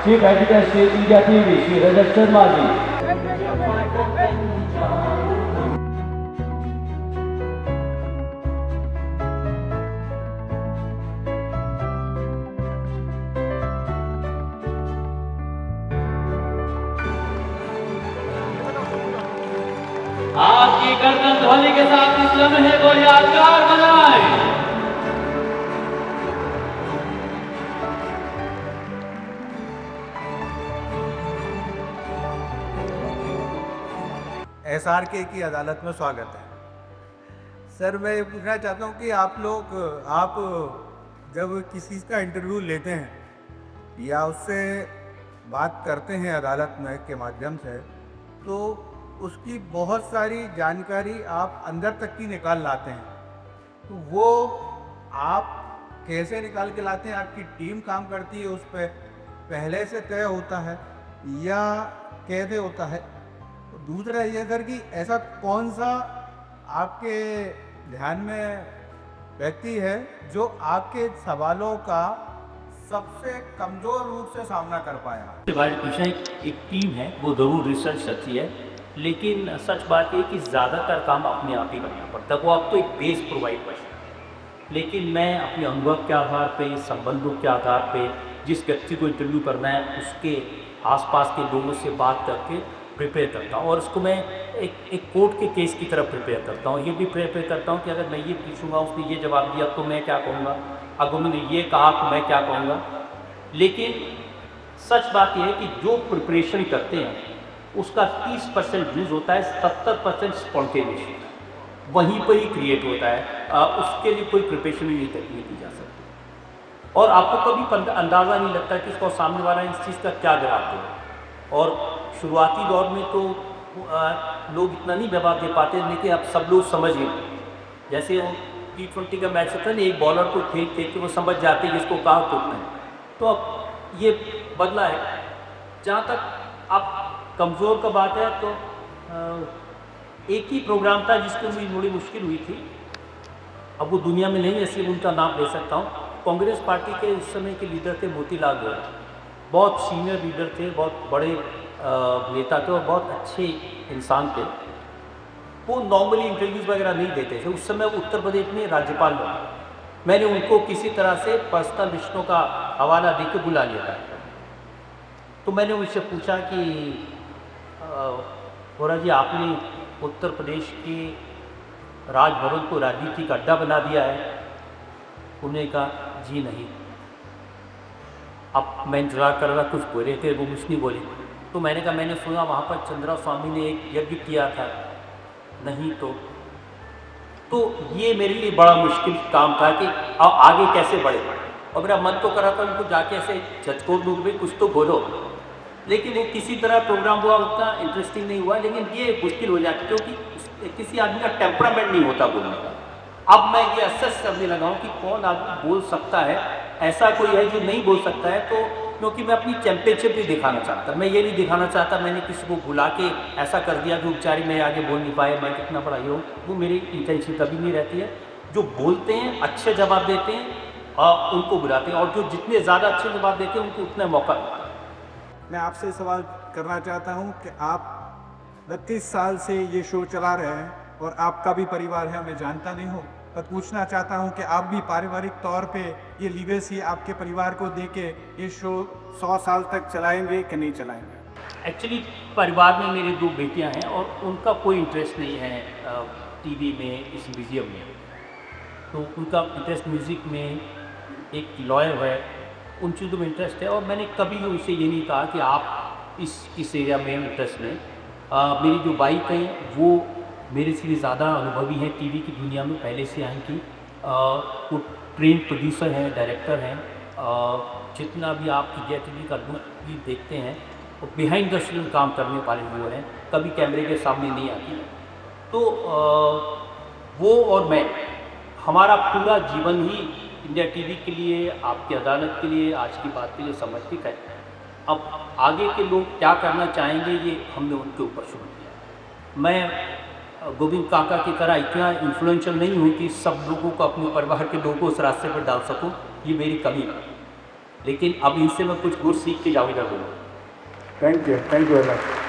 Chief editor Shri India TV Shri Rajat Sharma ji. आपकी गर्दन ध्वनि के साथ इस लम्हे को यादगार बनाएं। SRK की अदालत में स्वागत है। सर, मैं ये पूछना चाहता हूँ कि आप जब किसी का इंटरव्यू लेते हैं या उससे बात करते हैं अदालत में के माध्यम से, तो उसकी बहुत सारी जानकारी आप अंदर तक की निकाल लाते हैं। तो वो आप कैसे निकाल के लाते हैं? आपकी टीम काम करती है उस पर, पहले से तय होता है या कैसे होता है? दूसरा ये सर कि ऐसा कौन सा आपके ध्यान में व्यक्ति है जो आपके सवालों का सबसे कमज़ोर रूप से सामना कर पाया? एक टीम है, वो ज़रूर रिसर्च करती है, लेकिन सच बात है कि ज़्यादातर काम अपने आप ही करना पड़ता है। वो आपको एक बेस प्रोवाइड करता है, लेकिन मैं अपने अनुभव के आधार पे, संबंधों के आधार पे, जिस व्यक्ति को इंटरव्यू करना है उसके आसपास के लोगों से बात करके प्रिपेयर करता हूँ। और उसको मैं एक कोर्ट के केस की तरफ प्रिपेयर करता हूँ। ये भी प्रिपेयर करता हूँ कि अगर मैं ये पूछूंगा, उसने ये जवाब दिया तो मैं क्या कहूँगा, अगर उन्होंने ये कहा तो मैं क्या कहूँगा। लेकिन सच बात यह है कि जो प्रिपरेशन करते हैं उसका 30% यूज़ होता है, 70% स्पॉन्टेनियस होता है, वहीं पर ही क्रिएट होता है। उसके लिए कोई प्रिपरेशन नहीं की जा सकती। और आपको कभी अंदाज़ा नहीं लगता कि इसको सामने वाला इस चीज़ का क्या जवाब दे। और शुरुआती दौर में तो लोग इतना नहीं जवाब दे पाते, लेकिन अब सब लोग समझ गए। जैसे वो T20 का मैच होता है ना, एक बॉलर को फेंक के वो समझ जाते हैं जिसको कहाँ फेंकना है। तो अब ये बदला है। जहाँ तक आप कमज़ोर का बात है, तो एक ही प्रोग्राम था जिसको मुझे बड़ी मुश्किल हुई थी। अब वो दुनिया में नहीं है, इसलिए उनका नाम ले सकता हूँ। कांग्रेस पार्टी के उस समय के लीडर थे मोतीलाल नेहरू। बहुत सीनियर लीडर थे, बहुत बड़े नेता थे और बहुत अच्छे इंसान थे। वो नॉर्मली इंटरव्यूज़ वगैरह नहीं देते थे। उस समय उत्तर प्रदेश में राज्यपाल बने। मैंने उनको किसी तरह से पर्सनल रिश्तों का हवाला दे के बुला लिया था। तो मैंने उनसे पूछा कि वोरा जी, आपने उत्तर प्रदेश के राजभवन को राजनीति का अड्डा बना दिया है? उन्होंने कहा जी नहीं। अब मैं इंतजार कर रहा, कुछ बोले थे, वो कुछ नहीं बोले। तो मैंने कहा मैंने सुना वहाँ पर चंद्रा स्वामी ने एक यज्ञ किया था। नहीं तो ये मेरे लिए बड़ा मुश्किल काम था कि अब आगे कैसे बढ़े। और मेरा मन तो करा था उनको जाके ऐसे झचकोट दूर में कुछ तो बोलो, लेकिन वो किसी तरह प्रोग्राम हुआ, उतना इंटरेस्टिंग नहीं हुआ। लेकिन ये मुश्किल हो जाती, क्योंकि किसी आदमी का टेम्परामेंट नहीं होता बोलने का। अब मैं ये असेस करने लगा हूँ कि कौन आदमी बोल सकता है, ऐसा कोई है जो नहीं बोल सकता है। तो क्योंकि मैं अपनी चैंपियनशिप भी दिखाना चाहता, मैं ये नहीं दिखाना चाहता मैंने किसी को बुला के ऐसा कर दिया जो बेचारी मैं आगे बोल नहीं पाए, मैं कितना बड़ा ये हूँ। वो मेरी इंटेंशन कभी नहीं रहती है। जो बोलते हैं, अच्छे जवाब देते हैं और उनको बुलाते हैं, और जो जितने ज़्यादा अच्छे जवाब देते हैं उनको उतना मौका मिलता है। मैं आपसे सवाल करना चाहता हूँ कि आप 32 साल से ये शो चला रहे हैं और आपका भी परिवार है, मैं जानता नहीं हूँ, पर पूछना चाहता हूँ कि आप भी पारिवारिक तौर पे ये लीगेसी आपके परिवार को दे के ये शो 100 साल तक चलाएंगे कि नहीं चलाएंगे? एक्चुअली परिवार में मेरी 2 बेटियां हैं और उनका कोई इंटरेस्ट नहीं है टीवी में, इस म्यूज़ियम में। तो उनका इंटरेस्ट म्यूज़िक में, एक लॉयर है, उन चीज़ों में इंटरेस्ट है। और मैंने कभी उनसे ये नहीं कहा कि आप इस एरिया में इंटरेस्ट लें। मेरी जो वाइफ हैं वो मेरे से ज़्यादा अनुभवी हैं टीवी की दुनिया में, पहले से आई थी। वो ट्रेन प्रोड्यूसर हैं, डायरेक्टर हैं। जितना भी आपकी जय टीवी का लुक भी देखते हैं वो बिहाइंड द सीन काम करने वाले वो हैं, कभी कैमरे के सामने नहीं आती। तो वो और मैं, हमारा पूरा जीवन ही इंडिया टीवी के लिए, आपकी अदालत के लिए, आज की बात के लिए समर्पित है। अब आगे के लोग क्या करना चाहेंगे ये हमने उनके ऊपर छोड़ दिया। मैं गोविंद काका की तरह इतना इन्फ्लुएंशियल नहीं हूँ कि सब लोगों को, अपने परिवार के लोगों को उस रास्ते पर डाल सकूँ, ये मेरी कमी है। लेकिन अब इनसे मैं कुछ गुर सीख के जाऊँगा। Thank you very much.